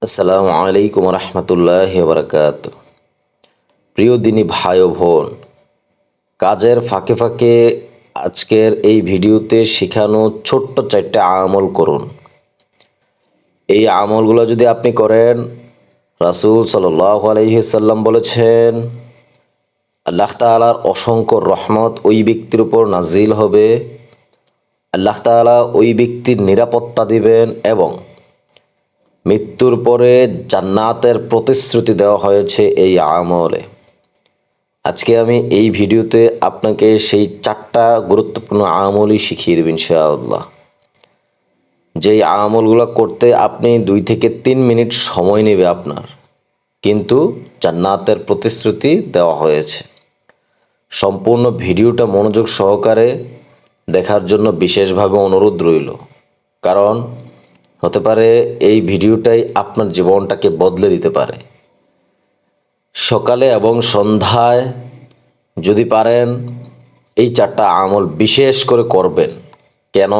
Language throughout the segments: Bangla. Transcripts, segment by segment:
আসসালামু আলাইকুম রহমতুল্লাহি বারাকাত। প্রিয় দিনী ভাই ও বোন, কাজের ফাঁকে ফাঁকে আজকের এই ভিডিওতে শেখানো ছোট্ট চারটে আমল করুন। এই আমলগুলো যদি আপনি করেন, রাসূল সাল্লাল্লাহু আলাইহি সাল্লাম বলেছেন, আল্লাহ তাআলার অসংখ্য রহমত ওই ব্যক্তির উপর নাজিল হবে। আল্লাহ তাআলা ওই ব্যক্তির নিরাপত্তা দিবেন এবং মৃত্যুর পরে জান্নাতের প্রতিশ্রুতি দেওয়া হয়েছে এই আমলে। আজকে আমি এই ভিডিওতে আপনাকে সেই চারটা গুরুত্বপূর্ণ আমলই শিখিয়ে দেব ইনশাআল্লাহ। যেই আমলগুলো করতে আপনি 2 থেকে 3 মিনিট সময় নেবে আপনার, কিন্তু জান্নাতের প্রতিশ্রুতি দেওয়া হয়েছে। সম্পূর্ণ ভিডিওটা মনোযোগ সহকারে দেখার জন্য বিশেষভাবে অনুরোধ রইল, কারণ হতে পারে এই ভিডিওটাই আপনার জীবনটাকে বদলে দিতে পারে। সকালে এবং সন্ধ্যায় যদি পারেন এই চারটা আমল বিশেষ করে করবেন। কেন?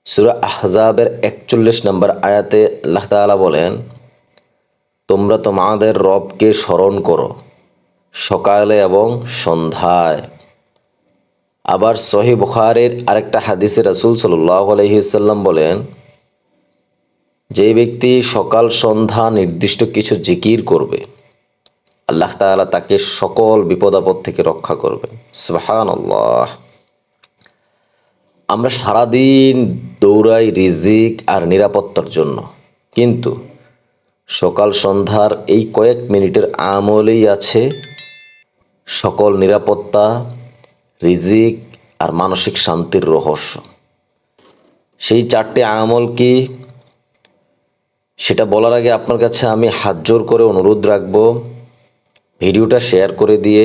সূরা আহজাবের 41 নম্বর আয়াতে আল্লাহ তাআলা বলেন, তোমরা তোমাদের রবকে স্মরণ করো সকালে এবং সন্ধ্যায়। আবার সহিহ বুখারীর আরেকটা হাদিসে রাসূল সাল্লাল্লাহু আলাইহি সাল্লাম বলেন, যে ব্যক্তি সকাল সন্ধ্যা নির্দিষ্ট কিছু জিকির করবে, আল্লাহ তাআলা তাকে সকল বিপদ আপদ থেকে রক্ষা করবেন। সুবহানাল্লাহ। আমরা সারাদিন দৌড়াই রিজিক আর নিরাপত্তার জন্য, কিন্তু সকাল সন্ধ্যার এই কয়েক মিনিটের আমলেই আছে সকল নিরাপত্তা, রিজিক আর মানসিক শান্তির রহস্য। সেই চারটি আমল কি, সেটা বলার আগে আপনার কাছে আমি হাত জোর করে অনুরোধ রাখব, ভিডিওটা শেয়ার করে দিয়ে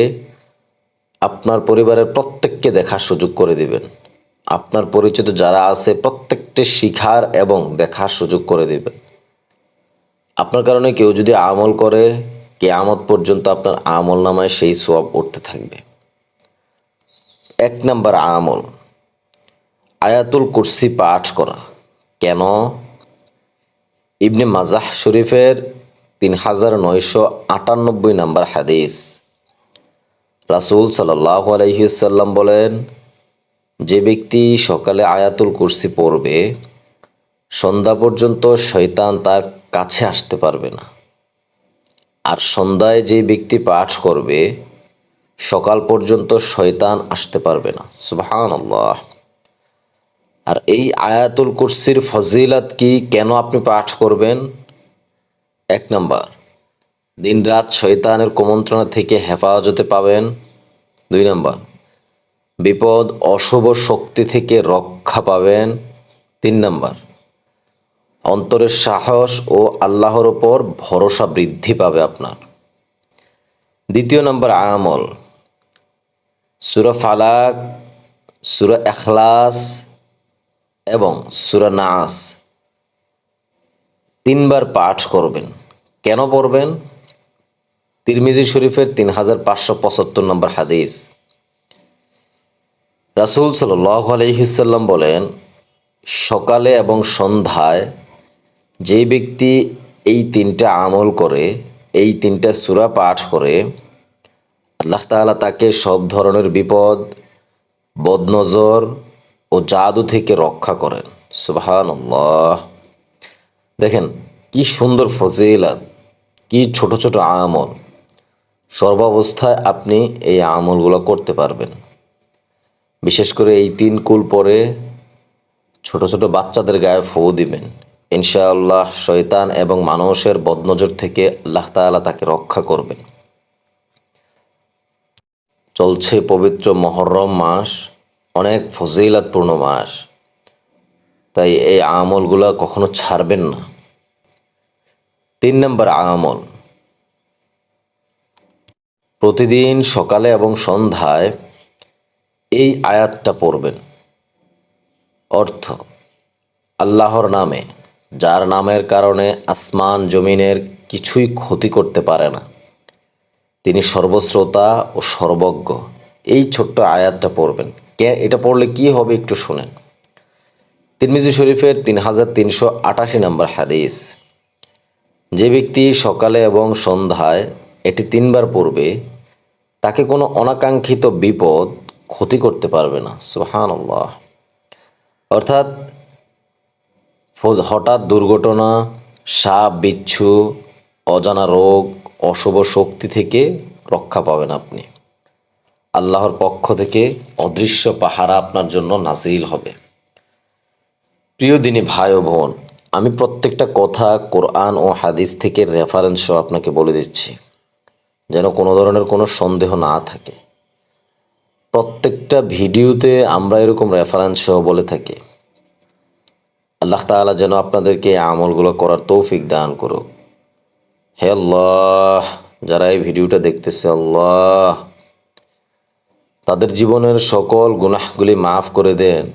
আপনার পরিবারের প্রত্যেককে দেখার সুযোগ করে দিবেন। আপনার পরিচিত যারা আছে প্রত্যেকটি শিখার এবং দেখার সুযোগ করে দিবেন। আপনার কারণে কেউ যদি আমল করে, কিয়ামত পর্যন্ত আপনার আমল নামায় সেই সওয়াব উঠতে থাকবে। 1 নম্বর আমল, আয়াতুল কুরসি পাঠ করা। কেন? ইবনে মাজাহ শরীফের 3998 নম্বর হাদিস, রাসূল সাল্লাল্লাহু আলাইহি সাল্লাম বলেন, যে ব্যক্তি সকালে আয়াতুল কুরসি পড়বে, সন্ধ্যা পর্যন্ত শয়তান তার কাছে আসতে পারবে না। আর সন্ধ্যায় যে ব্যক্তি পাঠ করবে, সকাল পর্যন্ত শয়তান আসতে পারবে না। সুবহানাল্লাহ। আর এই আয়াতুল কুরসির ফজিলত কি, কেন আপনি পাঠ করবেন? 1 নম্বর, দিনরাত শয়তানের কুমন্ত্রণা থেকে হেফাজতে পাবেন। 2 নম্বর, বিপদ অশুভ শক্তি থেকে রক্ষা পাবেন। 3 নম্বর, অন্তরের সাহস ও আল্লাহর ওপর ভরসা বৃদ্ধি পাবে আপনার। 2 নম্বর আমল, সূরা ফালাক, সূরা ইখলাস এবং সূরা নাস 3 বার পাঠ করবেন। কেন পড়বেন? তিরমিজি শরীফের 3575 নম্বর হাদিস, রাসূল সাল্লাল্লাহু আলাইহি সাল্লাম বলেন, সকালে এবং সন্ধ্যায় যে ব্যক্তি এই 3টা আমল করে, এই 3টা সূরা পাঠ করে, আল্লাহ তাআলা তাকে সব ধরনের বিপদ, বদনজর ও জাদু থেকে রক্ষা করেন। সুবহানাল্লাহ। দেখেন কি সুন্দর ফজিলত, কি ছোট ছোট আমল। সর্বাবস্থায় আপনি এই আমলগুলো করতে পারবেন। বিশেষ করে এই 3 কুল পরে ছোট ছোট বাচ্চাদের গায়ে ফু দিবেন, ইনশাআল্লাহ শয়তান এবং মানুষের বদনজর থেকে আল্লাহ তাআলা তাকে রক্ষা করবেন। চলছে পবিত্র মুহররম মাস, অনেক ফজিলতপূর্ণ মাস, তাই এই আমলগুলো কখনো ছাড়বেন না। 3 নম্বর আমল, প্রতিদিন সকালে এবং সন্ধ্যায় এই আয়াতটা পড়বেন। অর্থ, আল্লাহর নামে, যার নামের কারণে আসমান জমিনের কিছুই ক্ষতি করতে পারে না, তিনি সর্বশ্রোতা ও সর্বজ্ঞ। এই ছোট্ট আয়াতটা পড়বেন। এটা পড়লে কি হবে একটু শুনেন। তিরমিজি শরীফের 3388 নম্বর হাদিস, যে ব্যক্তি সকালে এবং সন্ধ্যায় এটি 3বার পড়বে তাকে কোনো অনাকাঙ্ক্ষিত বিপদ ক্ষতি করতে পারবে না। সুবহানাল্লাহ। অর্থাৎ হঠাৎ দুর্ঘটনা, সাপ বিচ্ছু, অজানা রোগ, অশুভ শক্তি থেকে রক্ষা পাবেন আপনি। আল্লাহর পক্ষ থেকে অদৃশ্য পাহারা আপনার জন্য নাজিল হবে। প্রিয় দিনী ভাই ও বোন, আমি প্রত্যেকটা কথা কোরআন ও হাদিস থেকে রেফারেন্স সহ আপনাকে বলে দিচ্ছি, যেন কোনো ধরনের কোনো সন্দেহ না থাকে। প্রত্যেকটা ভিডিওতে আমরা এরকম রেফারেন্স সহ বলে থাকি। আল্লাহ তাআলা যেন আপনাদেরকে এই আমলগুলো করার তৌফিক দান করুক। হে আল্লাহ, যারা এই ভিডিওটা দেখতেছে, আল্লাহ তাদের জীবনের সকল গুনাহগুলি মাফ করে দেন।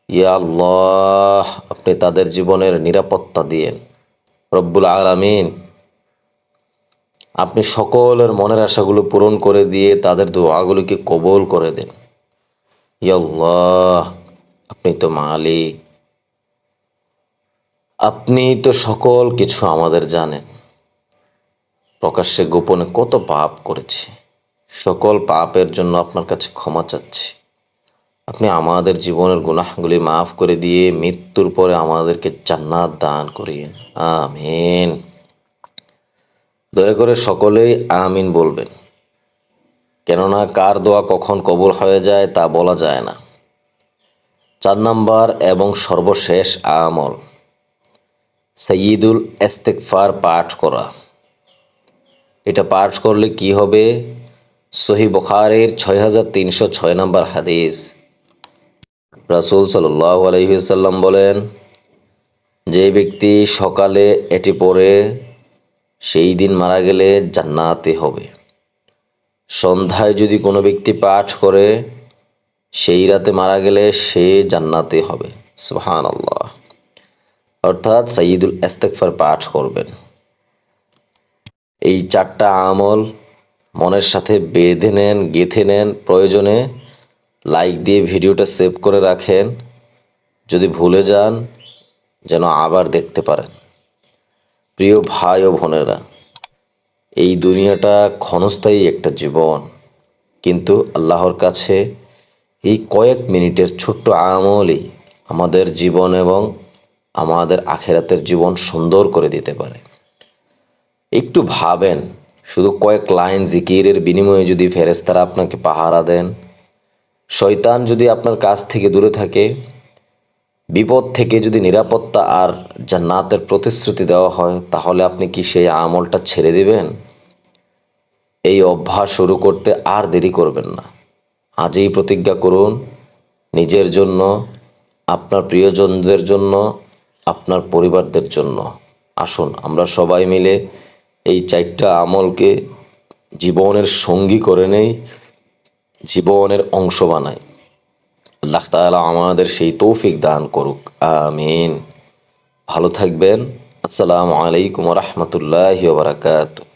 ইয়া আল্লাহ, আপনি তাদের জীবনের নিরাপত্তা দিয়েন। রব্বুল আলামিন, আপনি সকলের মনের আশাগুলো পূরণ করে দিয়ে তাদের দোয়াগুলিকে কবুল করে দেন। ইয়া আল্লাহ, আপনি তো মালিক, আপনি তো সকল কিছু আমাদের জানেন। প্রকাশ্যে গোপনে কত পাপ করেছি, সকল পাপের জন্য আপনার কাছে ক্ষমা চাচ্ছি। আপনি আমাদের জীবনের গুনাহগুলি মাফ করে দিয়ে মৃত্যুর পরে আমাদেরকে জান্নাত দান করিয়েন। আমিন। দয়া করে সকলেই আমিন বলবেন, কেননা কার দোয়া কখন কবুল হয়ে যায় তা বলা যায় না। 4 নাম্বার এবং সর্বশেষ আমল, সাইয়্যিদুল ইস্তিগফার পাঠ করা। এটা পাঠ করলে কি হবে? সহিহ বুখারীর 6306 নম্বর হাদিস, রাসূল সাল্লাল্লাহু আলাইহি ওয়াসাল্লাম বলেন, যে ব্যক্তি সকালে এটি পড়ে সেই দিন মারা গেলে জান্নাতে হবে। সন্ধ্যায় যদি কোনো ব্যক্তি পাঠ করে সেই রাতে মারা গেলে সে জান্নাতে হবে। সুবহানাল্লাহ। অর্থাৎ সাইয়্যিদুল ইস্তিগফার পাঠ করবেন। এই 4টা আমল মনের সাথে বেঁধে নেন, গেঁথে নেন। প্রয়োজনে লাইক দিয়ে ভিডিওটা সেভ করে রাখেন, যদি ভুলে যান যেন আবার দেখতে পারেন। প্রিয় ভাই ও বোনেরা, এই দুনিয়াটা ক্ষণস্থায়ী একটা জীবন, কিন্তু আল্লাহর কাছে এই কয়েক মিনিটের ছোট্ট আমলই আমাদের জীবন এবং আমাদের আখেরাতের জীবন সুন্দর করে দিতে পারে। একটু ভাবেন, শুধু কয়েক লাইন জিকিরের বিনিময়ে যদি ফেরেশতারা আপনাকে পাহারা দেন, শয়তান যদি আপনার কাছ থেকে দূরে থাকে, বিপদ থেকে যদি নিরাপত্তা আর জান্নাতের প্রতিশ্রুতি দেওয়া হয়, তাহলে আপনি কি সেই আমলটা ছেড়ে দিবেন? এই অভ্যাস শুরু করতে আর দেরি করবেন না। আজই প্রতিজ্ঞা করুন, নিজের জন্য, আপনার প্রিয়জনদের জন্য, আপনার পরিবারদের জন্য। আসুন আমরা সবাই মিলে এই 4টা আমলকে জীবনের সঙ্গী করে নেই, জীবনের অংশ বানাই। আল্লাহ তাআলা আমাদের সেই তৌফিক দান করুক। আমিন। ভালো থাকবেন। আসসালামু আলাইকুম ওয়া রাহমাতুল্লাহি ওয়া বারাকাতুহু।